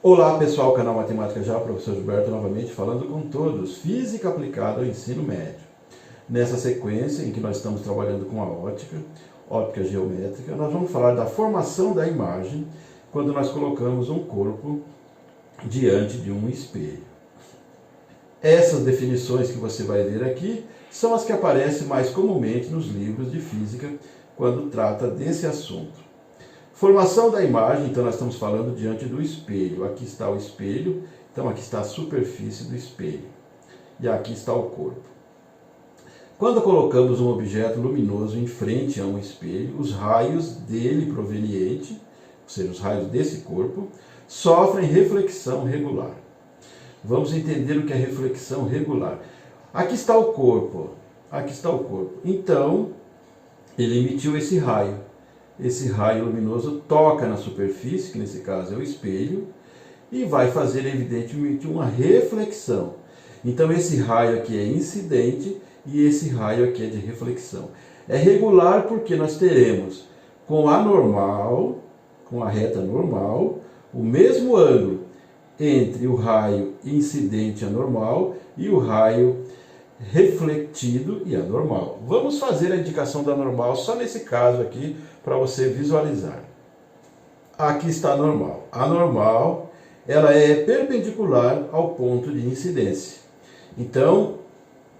Olá pessoal, canal Matemática Já, professor Gilberto novamente falando com todos, Física aplicada ao ensino médio. Nessa sequência em que nós estamos trabalhando com a óptica geométrica, nós vamos falar da formação da imagem quando nós colocamos um corpo diante de um espelho. Essas definições que você vai ver aqui são as que aparecem mais comumente nos livros de física quando trata desse assunto. Formação da imagem, então nós estamos falando diante do espelho. Aqui está o espelho, então aqui está a superfície do espelho. E aqui está o corpo. Quando colocamos um objeto luminoso em frente a um espelho, os raios dele proveniente, ou seja, os raios desse corpo, sofrem reflexão regular. Vamos entender o que é reflexão regular. Aqui está o corpo. Aqui está o corpo. Então, ele emitiu esse raio. Esse raio luminoso toca na superfície, que nesse caso é o espelho, e vai fazer evidentemente uma reflexão. Então esse raio aqui é incidente e esse raio aqui é de reflexão. É regular porque nós teremos com a normal, com a reta normal, o mesmo ângulo entre o raio incidente anormal e o raio refletido e anormal. Vamos fazer a indicação da normal só nesse caso aqui para você visualizar. Aqui está a normal. A normal, ela é perpendicular ao ponto de incidência. Então,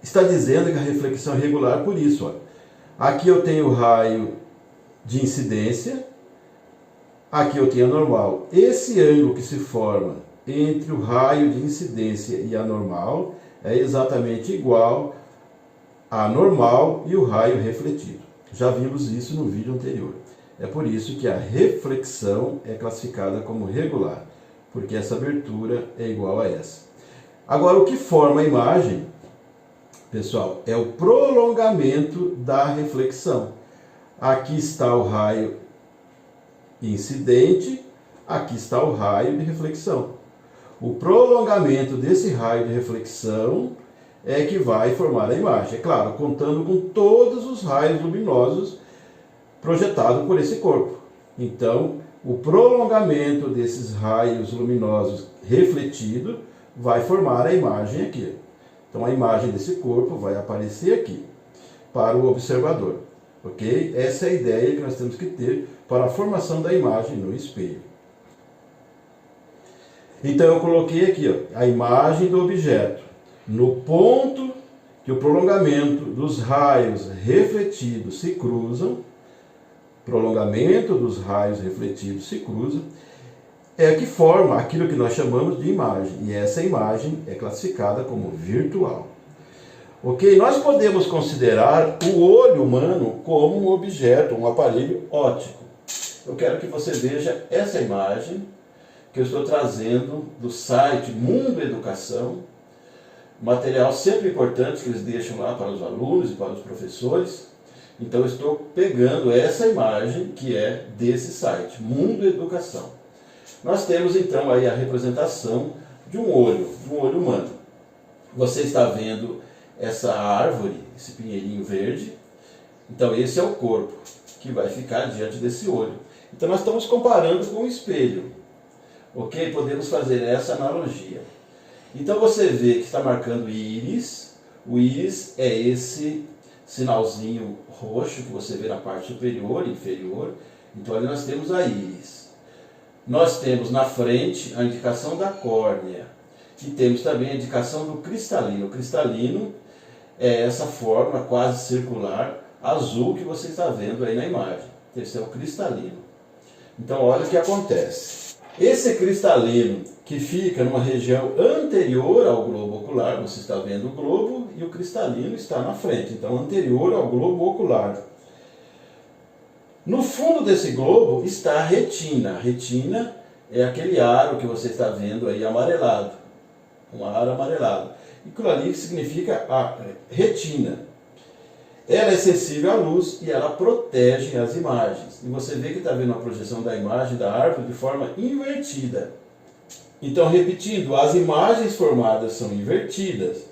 está dizendo que a reflexão é regular por isso. Olha. Aqui eu tenho o raio de incidência, aqui eu tenho a normal. Esse ângulo que se forma entre o raio de incidência e a normal é exatamente igual à normal e o raio refletido. Já vimos isso no vídeo anterior. É por isso que a reflexão é classificada como regular, porque essa abertura é igual a essa. Agora, o que forma a imagem, pessoal, é o prolongamento da reflexão. Aqui está o raio incidente, aqui está o raio de reflexão. O prolongamento desse raio de reflexão é que vai formar a imagem. É claro, contando com todos os raios luminosos projetados por esse corpo. Então, o prolongamento desses raios luminosos refletidos vai formar a imagem aqui. Então, a imagem desse corpo vai aparecer aqui para o observador. Ok? Essa é a ideia que nós temos que ter para a formação da imagem no espelho. Então eu coloquei aqui a imagem do objeto no ponto que o prolongamento dos raios refletidos se cruzam, prolongamento dos raios refletidos se cruzam, é que forma aquilo que nós chamamos de imagem, e essa imagem é classificada como virtual. Ok? Nós podemos considerar o olho humano como um objeto, um aparelho óptico. Eu quero que você veja essa imagem que eu estou trazendo do site Mundo Educação, material sempre importante que eles deixam lá para os alunos e para os professores. Então eu estou pegando essa imagem que é desse site, Mundo Educação. Nós temos então aí a representação de um olho humano. Você está vendo essa árvore, esse pinheirinho verde. Então esse é o corpo que vai ficar diante desse olho. Então nós estamos comparando com o espelho. Ok? Podemos fazer essa analogia. Então você vê que está marcando íris. O íris é esse sinalzinho roxo que você vê na parte superior e inferior. Então ali nós temos a íris. Nós temos na frente a indicação da córnea. E temos também a indicação do cristalino. O cristalino é essa forma quase circular azul que você está vendo aí na imagem. Esse é o cristalino. Então olha o que acontece. Esse cristalino que fica numa região anterior ao globo ocular, você está vendo o globo e o cristalino está na frente, então anterior ao globo ocular. No fundo desse globo está a retina. A retina é aquele aro que você está vendo aí amarelado, um aro amarelado. E aquilo ali significa a retina. Ela é sensível à luz e ela protege as imagens. E você vê que está vendo a projeção da imagem da árvore de forma invertida. Então, repetindo, as imagens formadas são invertidas.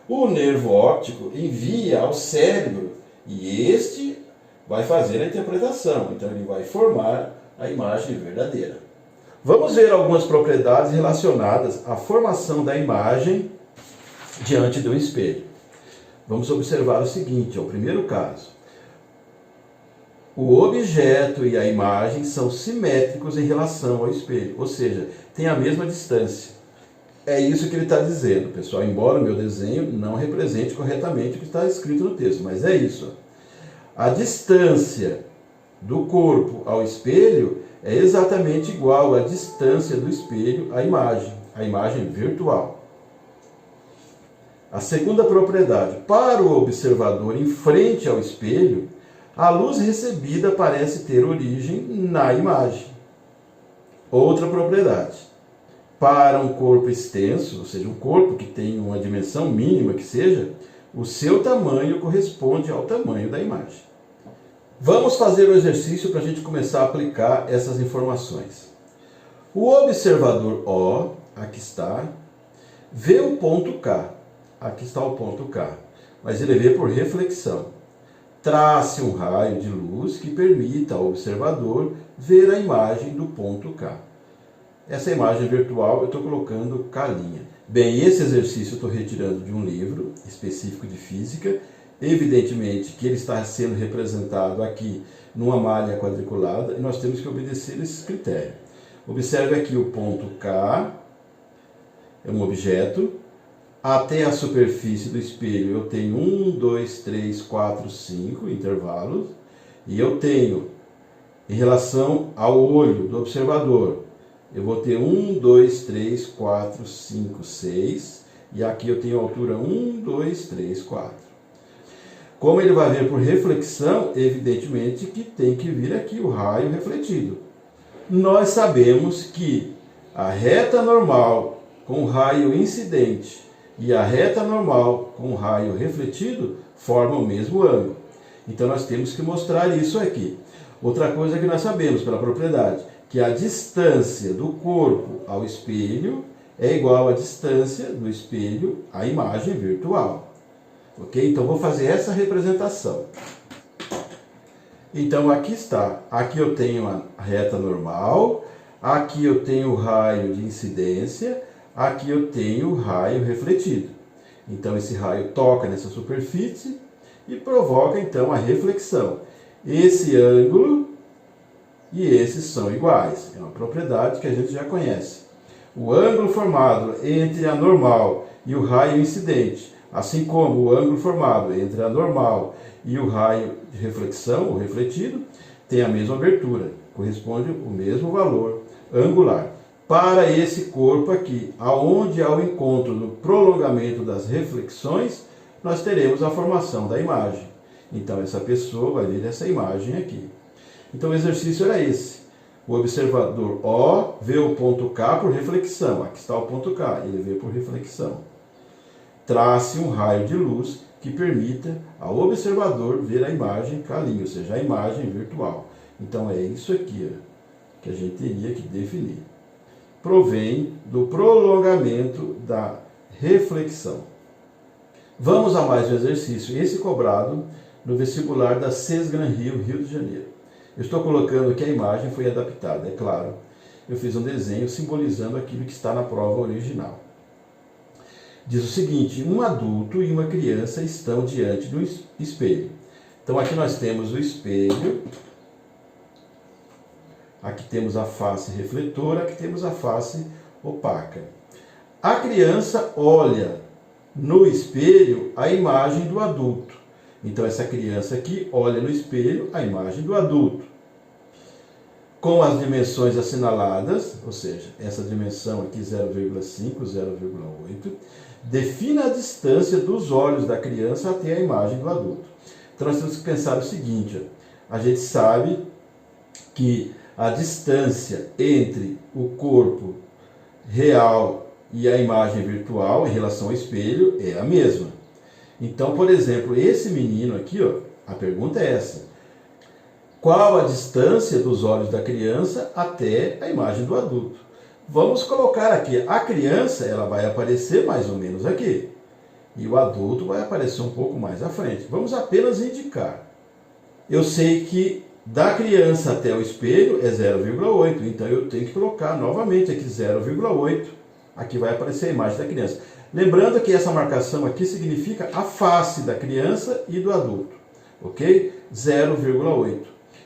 O nervo óptico envia ao cérebro e este vai fazer a interpretação. Então, ele vai formar a imagem verdadeira. Vamos ver algumas propriedades relacionadas à formação da imagem diante do espelho. Vamos observar o seguinte, é o primeiro caso. O objeto e a imagem são simétricos em relação ao espelho, ou seja, tem a mesma distância. É isso que ele está dizendo, pessoal, embora o meu desenho não represente corretamente o que está escrito no texto, mas é isso. A distância do corpo ao espelho é exatamente igual à distância do espelho à imagem virtual. A segunda propriedade, para o observador em frente ao espelho, a luz recebida parece ter origem na imagem. Outra propriedade, para um corpo extenso, ou seja, um corpo que tem uma dimensão mínima que seja, o seu tamanho corresponde ao tamanho da imagem. Vamos fazer o exercício para a gente começar a aplicar essas informações. O observador O, aqui está, vê o ponto K. Aqui está o ponto K, mas ele vê por reflexão. Trace um raio de luz que permita ao observador ver a imagem do ponto K. Essa imagem virtual eu estou colocando K'. Bem, esse exercício eu estou retirando de um livro específico de física. Evidentemente que ele está sendo representado aqui numa malha quadriculada e nós temos que obedecer esse critério. Observe aqui o ponto K, é um objeto. Até a superfície do espelho eu tenho 1, 2, 3, 4, 5 intervalos. E eu tenho, em relação ao olho do observador, eu vou ter 1, 2, 3, 4, 5, 6. E aqui eu tenho a altura 1, 2, 3, 4. Como ele vai ver por reflexão, evidentemente que tem que vir aqui o raio refletido. Nós sabemos que a reta normal com raio incidente e a reta normal com raio refletido formam o mesmo ângulo. Então nós temos que mostrar isso aqui. Outra coisa que nós sabemos pela propriedade, que a distância do corpo ao espelho é igual à distância do espelho à imagem virtual. Ok? Então vou fazer essa representação. Então aqui está. Aqui eu tenho a reta normal, aqui eu tenho o raio de incidência, aqui eu tenho o raio refletido. Então esse raio toca nessa superfície e provoca então a reflexão. Esse ângulo e esses são iguais. É uma propriedade que a gente já conhece. O ângulo formado entre a normal e o raio incidente, assim como o ângulo formado entre a normal e o raio de reflexão, ou refletido, tem a mesma abertura, corresponde o mesmo valor angular. Para esse corpo aqui, aonde há o encontro no prolongamento das reflexões, nós teremos a formação da imagem. Então essa pessoa vai ver essa imagem aqui. Então o exercício era esse. O observador O vê o ponto K por reflexão. Aqui está o ponto K, ele vê por reflexão. Trace um raio de luz que permita ao observador ver a imagem K', ou seja, a imagem virtual. Então é isso aqui que a gente teria que definir. Provém do prolongamento da reflexão. Vamos a mais um exercício, esse cobrado no vestibular da Sesgran Rio, Rio de Janeiro. Eu estou colocando que a imagem foi adaptada, é claro. Eu fiz um desenho simbolizando aquilo que está na prova original. Diz o seguinte, um adulto e uma criança estão diante do espelho. Então aqui nós temos o espelho, aqui temos a face refletora, aqui temos a face opaca. A criança olha no espelho a imagem do adulto. Então essa criança aqui olha no espelho a imagem do adulto. Com as dimensões assinaladas, ou seja, essa dimensão aqui 0,5, 0,8, defina a distância dos olhos da criança até a imagem do adulto. Então nós temos que pensar o seguinte, a gente sabe que a distância entre o corpo real e a imagem virtual em relação ao espelho é a mesma. Então, por exemplo, esse menino aqui, a pergunta é essa. Qual a distância dos olhos da criança até a imagem do adulto? Vamos colocar aqui, a criança ela vai aparecer mais ou menos aqui. E o adulto vai aparecer um pouco mais à frente. Vamos apenas indicar. Eu sei que Da criança até o espelho é 0,8, então eu tenho que colocar novamente aqui 0,8. Aqui vai aparecer a imagem da criança. Lembrando que essa marcação aqui significa a face da criança e do adulto, ok? 0,8.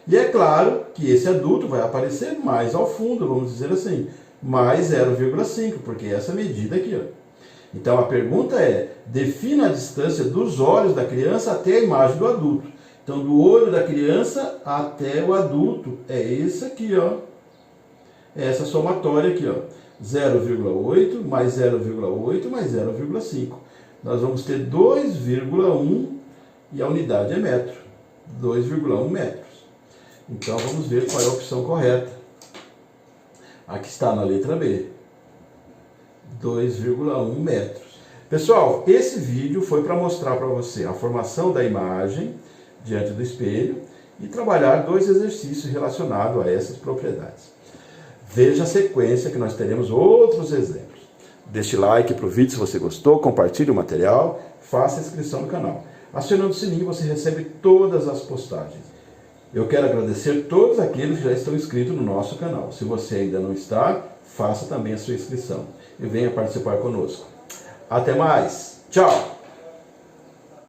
E é claro que esse adulto vai aparecer mais ao fundo, vamos dizer assim, mais 0,5, porque essa medida aqui, ó. Então a pergunta é, defina a distância dos olhos da criança até a imagem do adulto. Então do olho da criança até o adulto é esse aqui, ó. Essa somatória aqui, ó. 0,8 mais 0,8 mais 0,5. Nós vamos ter 2,1 e a unidade é metro. 2,1 metros. Então vamos ver qual é a opção correta. Aqui está na letra B. 2,1 metros. Pessoal, esse vídeo foi para mostrar para você a formação da imagem diante do espelho e trabalhar 2 exercícios relacionados a essas propriedades. Veja a sequência que nós teremos outros exemplos. Deixe like para o vídeo se você gostou, compartilhe o material, faça a inscrição no canal. Acionando o sininho você recebe todas as postagens. Eu quero agradecer todos aqueles que já estão inscritos no nosso canal. Se você ainda não está, faça também a sua inscrição e venha participar conosco. Até mais! Tchau!